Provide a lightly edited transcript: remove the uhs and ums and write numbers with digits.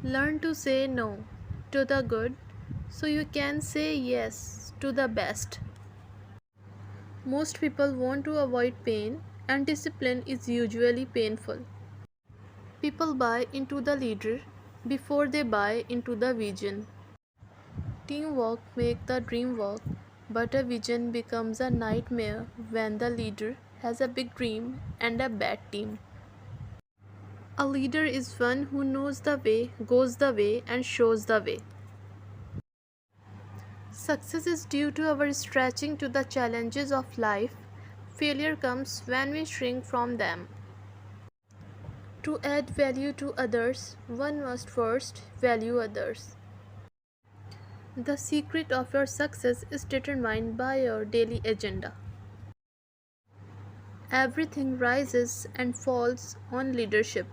Learn to say no to the good so you can say yes to the best. Most people want to avoid pain, and discipline is usually painful. People buy into the leader before they buy into the vision. Teamwork makes the dream work, but a vision becomes a nightmare when the leader has a big dream and a bad team. A leader is one who knows the way, goes the way, and shows the way. Success is due to our stretching to the challenges of life. Failure comes when we shrink from them. To add value to others, one must first value others. The secret of your success is determined by your daily agenda. Everything rises and falls on leadership.